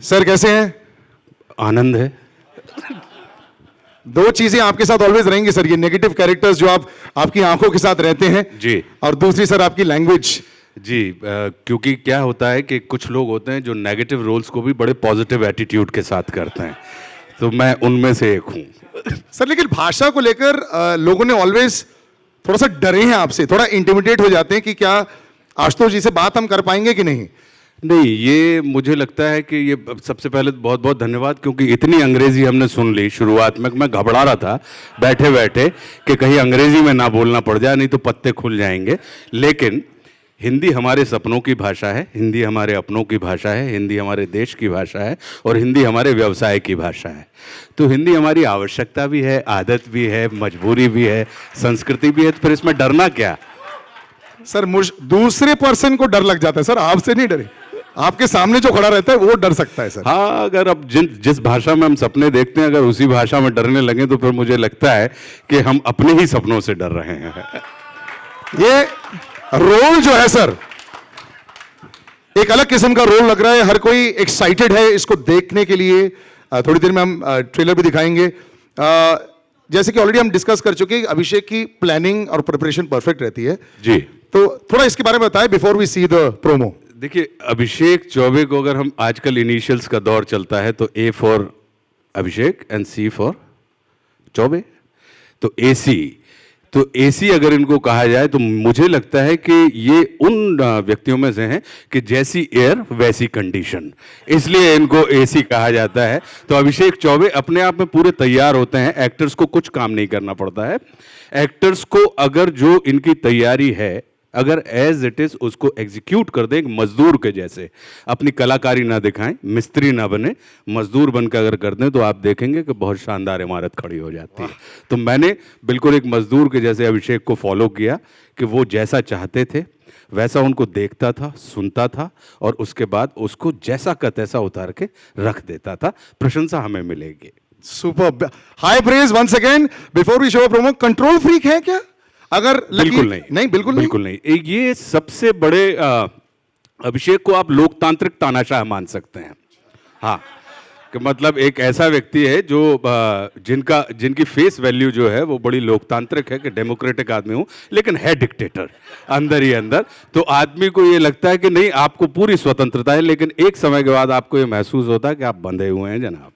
Sir कैसे हैं? आनंद है। दो चीजें आपके साथ ऑलवेज रहेंगी सर, ये नेगेटिव कैरेक्टर्स जो आपकी आंखों के साथ रहते हैं जी। और दूसरी सर आपकी लैंग्वेज। जी क्योंकि क्या होता है कि कुछ लोग होते हैं जो नेगेटिव रोल्स को भी बड़े पॉजिटिव एटीट्यूड के साथ करते हैं, तो मैं उनमें से एक हूँ। सर लेकिन भाषा को लेकर लोगों ने ऑलवेज थोड़ा सा डरे हैं आपसे, थोड़ा इंटिमिडेट हो जाते हैं कि क्या आशुतोष जी से बात हम कर पाएंगे कि नहीं। नहीं, ये मुझे लगता है कि ये सबसे पहले बहुत बहुत धन्यवाद, क्योंकि इतनी अंग्रेजी हमने सुन ली शुरुआत में, मैं घबरा रहा था बैठे बैठे कि कहीं अंग्रेजी में ना बोलना पड़ जाए, नहीं तो पत्ते खुल जाएंगे। लेकिन हिंदी हमारे सपनों की भाषा है, हिंदी हमारे अपनों की भाषा है, हिंदी हमारे देश की भाषा है और हिंदी हमारे व्यवसाय की भाषा है। तो हिंदी हमारी आवश्यकता भी है, आदत भी है, मजबूरी भी है, संस्कृति भी है, तो फिर इसमें डरना क्या। सर दूसरे पर्सन को डर लग जाता है सर, आपसे नहीं डरे, आपके सामने जो खड़ा रहता है वो डर सकता है सर। हाँ, अगर अब जिस भाषा में हम सपने देखते हैं, अगर उसी भाषा में डरने लगे तो फिर मुझे लगता है कि हम अपने ही सपनों से डर रहे हैं। ये रोल जो है सर एक अलग किस्म का रोल लग रहा है, हर कोई एक्साइटेड है इसको देखने के लिए। थोड़ी देर में हम ट्रेलर भी दिखाएंगे। जैसे कि ऑलरेडी हम डिस्कस कर चुके हैं, अभिषेक की प्लानिंग और प्रिपरेशन परफेक्ट रहती है जी। तो थोड़ा इसके बारे में बताएं before we see the promo. देखिए, अभिषेक चौबे को अगर हम आजकल इनिशियल्स का दौर चलता है तो A for Abhishek and C for Chaubey, तो एसी, तो एसी अगर इनको कहा जाए तो मुझे लगता है कि ये उन व्यक्तियों में से हैं कि जैसी एयर वैसी कंडीशन, इसलिए इनको एसी कहा जाता है। तो अभिषेक चौबे अपने आप में पूरे तैयार होते हैं, एक्टर्स को कुछ काम नहीं करना पड़ता है। एक्टर्स को अगर जो इनकी तैयारी है अगर एज इट इज उसको एग्जीक्यूट कर दें, एक मजदूर के जैसे, अपनी कलाकारी ना दिखाएं, मिस्त्री ना बने, मजदूर बनकर अगर कर दें तो आप देखेंगे कि बहुत शानदार इमारत खड़ी हो जाती है। तो मैंने बिल्कुल एक मजदूर के जैसे अभिषेक को फॉलो किया कि वो जैसा चाहते थे वैसा उनको देखता था, सुनता था और उसके बाद उसको जैसा का तैसा उतार के रख देता था। प्रशंसा हमें मिलेगी। Super, high praise once again. Before we show promo, control freak है क्या? अगर बिल्कुल नहीं, नहीं बिल्कुल नहीं। ये सबसे बड़े अभिषेक को आप लोकतांत्रिक तानाशाह मान सकते हैं। हाँ, कि मतलब एक ऐसा व्यक्ति है जो जिनकी फेस वैल्यू जो है वो बड़ी लोकतांत्रिक है कि डेमोक्रेटिक आदमी हूँ, लेकिन है डिक्टेटर अंदर ही अंदर। तो आदमी को ये लगता है कि नहीं, आपको पूरी स्वतंत्रता है, लेकिन एक समय के बाद आपको ये महसूस होता है कि आप बंधे हुए हैं जनाब।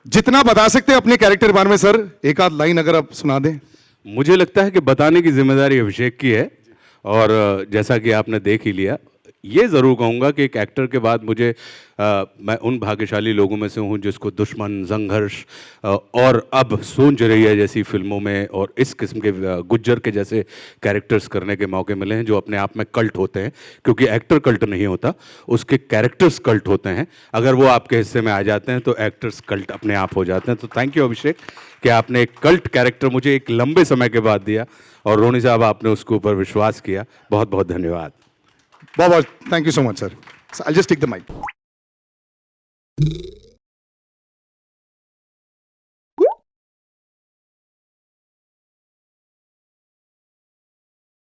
जितना बता सकते हैं अपने कैरेक्टर के बारे में सर, एक आध लाइन अगर आप सुना दें। मुझे लगता है कि बताने की जिम्मेदारी अभिषेक की है, और जैसा कि आपने देख ही लिया, ये ज़रूर कहूँगा कि एक एक्टर के बाद मैं उन भाग्यशाली लोगों में से हूँ जिसको दुश्मन, संघर्ष और अब सोन चिरैया जैसी फिल्मों में और इस किस्म के गुज्जर के जैसे कैरेक्टर्स करने के मौके मिले हैं, जो अपने आप में कल्ट होते हैं। क्योंकि एक्टर कल्ट नहीं होता, उसके कैरेक्टर्स कल्ट होते हैं। अगर वो आपके हिस्से में आ जाते हैं तो एक्टर्स कल्ट अपने आप हो जाते हैं। तो थैंक यू अभिषेक कि आपने एक कल्ट कैरेक्टर मुझे एक लंबे समय के बाद दिया, और रोनी साहब आपने उसके ऊपर विश्वास किया। बहुत बहुत धन्यवाद। बहुत बहुत thank you so much sir. I just take the mic.